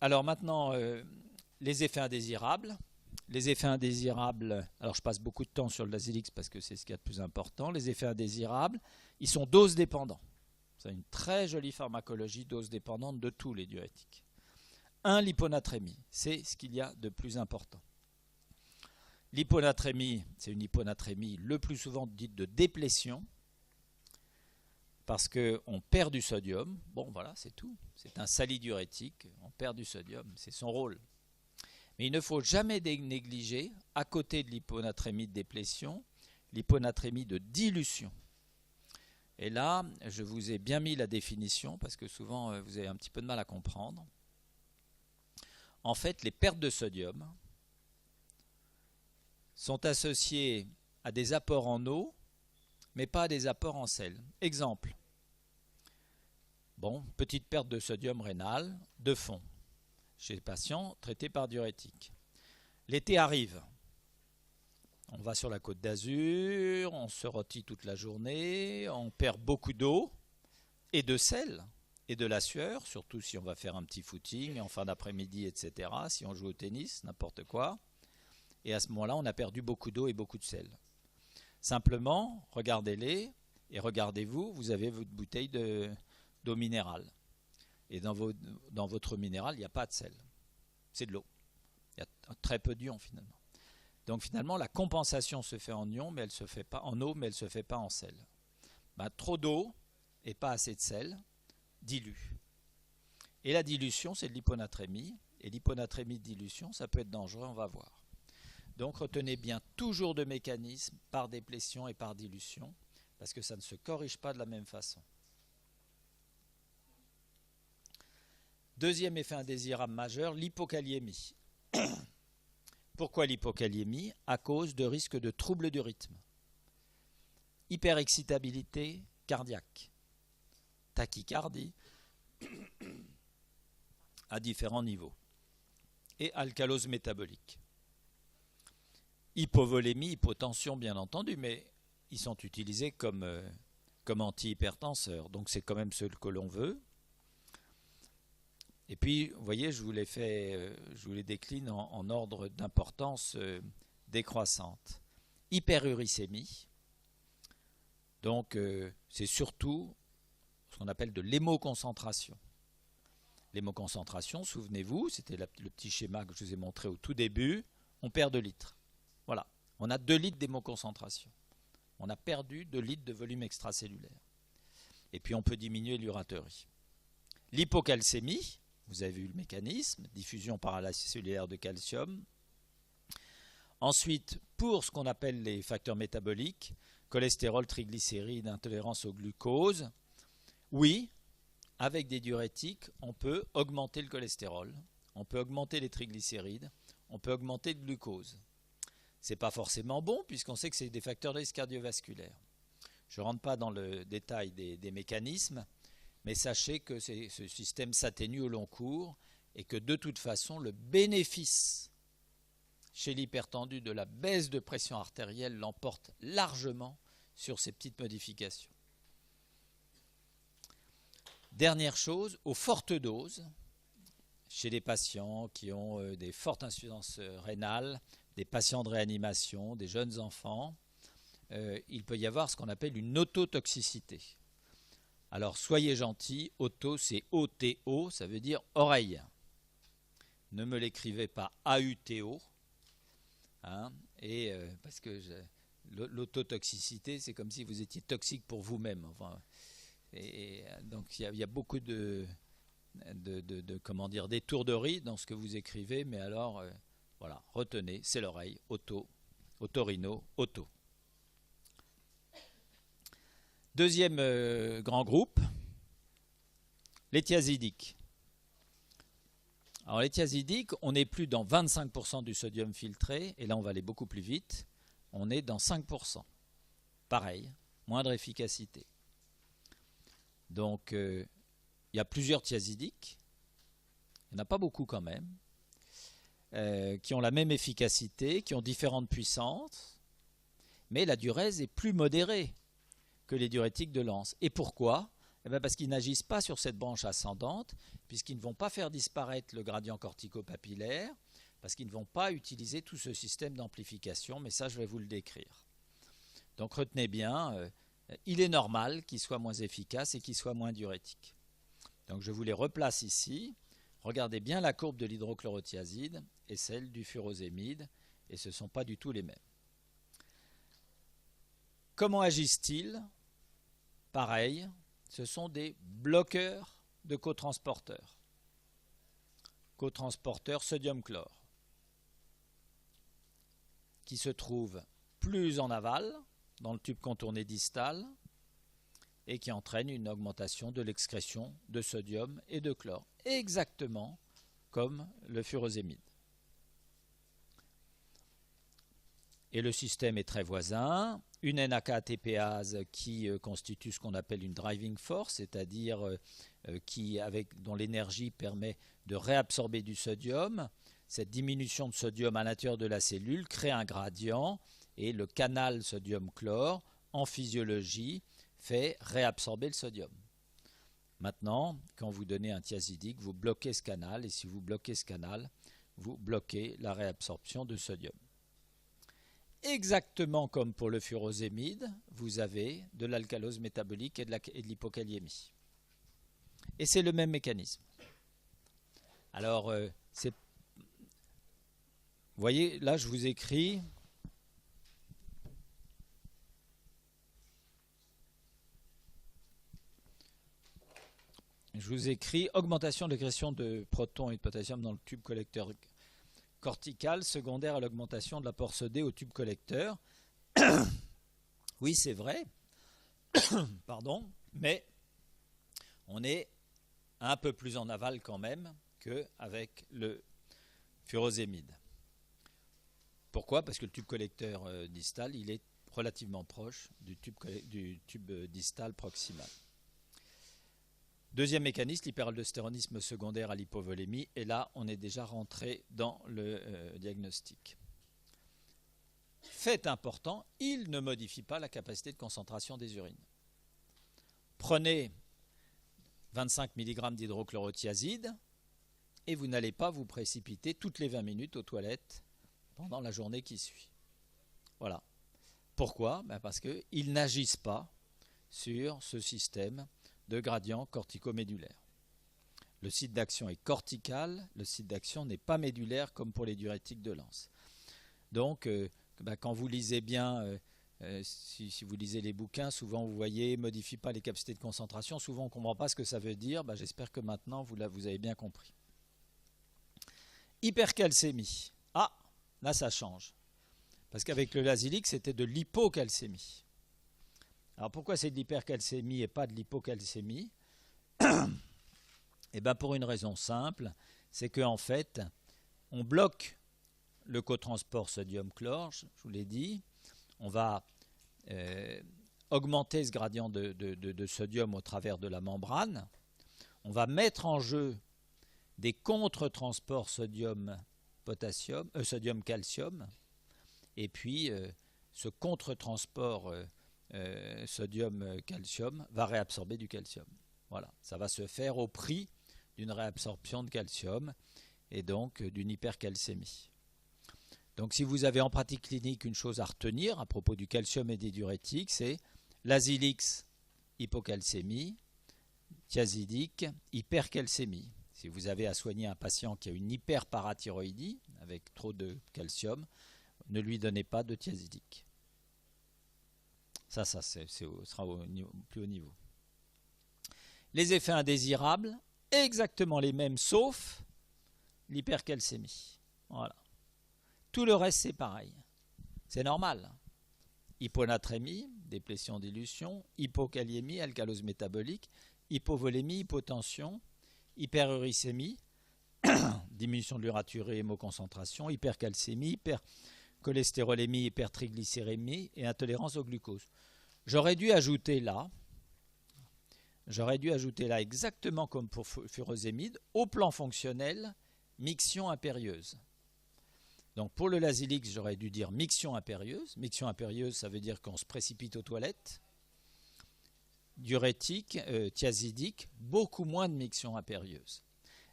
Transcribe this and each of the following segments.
Alors maintenant, les effets indésirables. Les effets indésirables, alors je passe beaucoup de temps sur le Lasix parce que c'est ce qu'il y a de plus important. Les effets indésirables, ils sont dose dépendants. C'est une très jolie pharmacologie dose dépendante de tous les diurétiques. L'hyponatrémie, c'est ce qu'il y a de plus important. L'hyponatrémie, c'est une hyponatrémie le plus souvent dite de déplétion, parce qu'on perd du sodium. Bon, voilà, c'est tout. C'est un salidiurétique, on perd du sodium, c'est son rôle. Mais il ne faut jamais négliger, à côté de l'hyponatrémie de déplétion, l'hyponatrémie de dilution. Et là, je vous ai bien mis la définition, parce que souvent, vous avez un petit peu de mal à comprendre. En fait, les pertes de sodium sont associées à des apports en eau, mais pas à des apports en sel. Exemple. Bon, petite perte de sodium rénal de fond chez les patients traités par diurétique. L'été arrive. On va sur la Côte d'Azur, on se rôtit toute la journée, on perd beaucoup d'eau et de sel et de la sueur, surtout si on va faire un petit footing en fin d'après-midi, etc., si on joue au tennis, n'importe quoi. Et à ce moment-là, on a perdu beaucoup d'eau et beaucoup de sel. Simplement, regardez-les et regardez-vous, vous avez votre bouteille d'eau minérale. Et dans votre minéral, il n'y a pas de sel. C'est de l'eau. Il y a très peu d'ions finalement. Donc finalement, la compensation se fait en ion, mais elle se fait pas en eau, mais elle ne se fait pas en sel. Trop d'eau et pas assez de sel dilue. Et la dilution, c'est de l'hyponatrémie. Et l'hyponatrémie de dilution, ça peut être dangereux, on va voir. Donc retenez bien toujours deux mécanismes, par déplétion et par dilution, parce que ça ne se corrige pas de la même façon. Deuxième effet indésirable majeur, l'hypokaliémie. Pourquoi l'hypokaliémie? À cause de risques de troubles du rythme. Hyperexcitabilité cardiaque. Tachycardie à différents niveaux. Et alcalose métabolique. Hypovolémie, hypotension bien entendu, mais ils sont utilisés comme antihypertenseurs. Donc c'est quand même ceux que l'on veut. Et puis, vous voyez, je vous les décline en ordre d'importance décroissante. Hyperuricémie, donc c'est surtout ce qu'on appelle de l'hémoconcentration. L'hémoconcentration, souvenez-vous, c'était le petit schéma que je vous ai montré au tout début, on perd 2 litres. Voilà, on a 2 litres d'hémoconcentration. On a perdu 2 litres de volume extracellulaire. Et puis on peut diminuer l'uratérie. L'hypocalcémie, vous avez vu le mécanisme, diffusion paracellulaire de calcium. Ensuite, pour ce qu'on appelle les facteurs métaboliques, cholestérol, triglycérides, intolérance au glucose, oui, avec des diurétiques, on peut augmenter le cholestérol, on peut augmenter les triglycérides, on peut augmenter le glucose. Ce n'est pas forcément bon, puisqu'on sait que c'est des facteurs de risque cardiovasculaire. Je ne rentre pas dans le détail des mécanismes, mais sachez que ce système s'atténue au long cours et que de toute façon, le bénéfice chez l'hypertendu de la baisse de pression artérielle l'emporte largement sur ces petites modifications. Dernière chose, aux fortes doses, chez les patients qui ont des fortes insuffisances rénales, des patients de réanimation, des jeunes enfants, il peut y avoir ce qu'on appelle une ototoxicité. Alors, soyez gentils, auto, c'est O-T-O, ça veut dire oreille. Ne me l'écrivez pas A-U-T-O, hein, parce que l'autotoxicité, c'est comme si vous étiez toxique pour vous-même. Enfin, donc, il y a beaucoup d'étourderies dans ce que vous écrivez, mais alors, voilà, retenez, c'est l'oreille, auto, otorino, auto. Deuxième grand groupe, les thiazidiques. Alors les thiazidiques, on n'est plus dans 25% du sodium filtré, et là on va aller beaucoup plus vite, on est dans 5%. Pareil, moindre efficacité. Donc il y a plusieurs thiazidiques, il n'y en a pas beaucoup quand même, qui ont la même efficacité, qui ont différentes puissances, mais la diurèse est plus modérée que les diurétiques de Lens. Et pourquoi? Eh bien parce qu'ils n'agissent pas sur cette branche ascendante, puisqu'ils ne vont pas faire disparaître le gradient cortico-papillaire, parce qu'ils ne vont pas utiliser tout ce système d'amplification, mais ça je vais vous le décrire. Donc retenez bien, il est normal qu'il soit moins efficace et qu'il soit moins diurétique. Donc je vous les replace ici. Regardez bien la courbe de l'hydrochlorothiazide et celle du furosémide, et ce ne sont pas du tout les mêmes. Comment agissent-ils? Pareil, ce sont des bloqueurs de cotransporteurs. Cotransporteurs sodium-chlore, qui se trouvent plus en aval, dans le tube contourné distal, et qui entraîne une augmentation de l'excrétion de sodium et de chlore, exactement comme le furosémide. Et le système est très voisin, une NAK-ATPase qui constitue ce qu'on appelle une driving force, c'est-à-dire dont l'énergie permet de réabsorber du sodium. Cette diminution de sodium à l'intérieur de la cellule crée un gradient et le canal sodium-chlore en physiologie fait réabsorber le sodium. Maintenant, quand vous donnez un thiazidique, vous bloquez ce canal, et si vous bloquez ce canal, vous bloquez la réabsorption de sodium. Exactement comme pour le furosémide, vous avez de l'alcalose métabolique et de l'hypokaliémie. Et c'est le même mécanisme. Alors, vous voyez, là je vous écris... Je vous écris augmentation de l'agression de protons et de potassium dans le tube collecteur cortical secondaire à l'augmentation de l'apport sodé au tube collecteur. Oui, c'est vrai, pardon, mais on est un peu plus en aval quand même qu'avec le furosémide. Pourquoi? Parce que le tube collecteur distal, il est relativement proche du tube distal proximal. Deuxième mécanisme, l'hyperaldostéronisme secondaire à l'hypovolémie, et là on est déjà rentré dans le diagnostic. Fait important, il ne modifie pas la capacité de concentration des urines. Prenez 25 mg d'hydrochlorothiazide et vous n'allez pas vous précipiter toutes les 20 minutes aux toilettes pendant la journée qui suit. Voilà. Pourquoi? Parce qu'ils n'agissent pas sur ce système de gradient corticomédulaire. Le site d'action est cortical, le site d'action n'est pas médulaire comme pour les diurétiques de Lens. Donc, quand vous lisez bien, si vous lisez les bouquins, souvent vous voyez « modifie pas les capacités de concentration », souvent on ne comprend pas ce que ça veut dire, j'espère que maintenant vous avez bien compris. Hypercalcémie. Ah, là ça change. Parce qu'avec le Lasilic, c'était de l'hypocalcémie. Alors pourquoi c'est de l'hypercalcémie et pas de l'hypocalcémie? Eh bien pour une raison simple, c'est qu'en fait, on bloque le cotransport sodium-chlore, je vous l'ai dit, on va augmenter ce gradient de sodium au travers de la membrane, on va mettre en jeu des contre-transports sodium-calcium, et puis ce contre-transport sodium-calcium va réabsorber du calcium. Voilà, ça va se faire au prix d'une réabsorption de calcium et donc d'une hypercalcémie. Donc si vous avez en pratique clinique une chose à retenir à propos du calcium et des diurétiques, c'est Lasilic, hypocalcémie, thiazidique, hypercalcémie. Si vous avez à soigner un patient qui a une hyperparathyroïdie avec trop de calcium, ne lui donnez pas de thiazidique. Ça sera au plus haut niveau. Les effets indésirables, exactement les mêmes, sauf l'hypercalcémie. Voilà. Tout le reste, c'est pareil. C'est normal. Hyponatrémie, déplétion dilution, hypokaliémie, alcalose métabolique, hypovolémie, hypotension, hyperuricémie, diminution de l'uraturée, hémoconcentration, hypercalcémie, hypercholestérolémie, hypertriglycérémie et intolérance au glucose. J'aurais dû ajouter là exactement comme pour furosémide, au plan fonctionnel, miction impérieuse. Donc pour le Lasilic, j'aurais dû dire miction impérieuse. Miction impérieuse, ça veut dire qu'on se précipite aux toilettes. diurétique, thiazidique, beaucoup moins de miction impérieuse.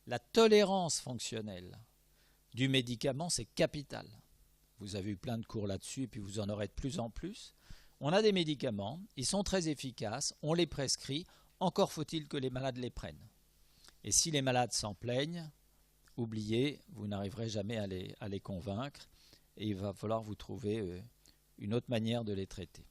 La tolérance fonctionnelle du médicament, c'est capital. Vous avez eu plein de cours là-dessus et puis vous en aurez de plus en plus. On a des médicaments, ils sont très efficaces, on les prescrit, encore faut-il que les malades les prennent. Et si les malades s'en plaignent, oubliez, vous n'arriverez jamais à les convaincre et il va falloir vous trouver une autre manière de les traiter.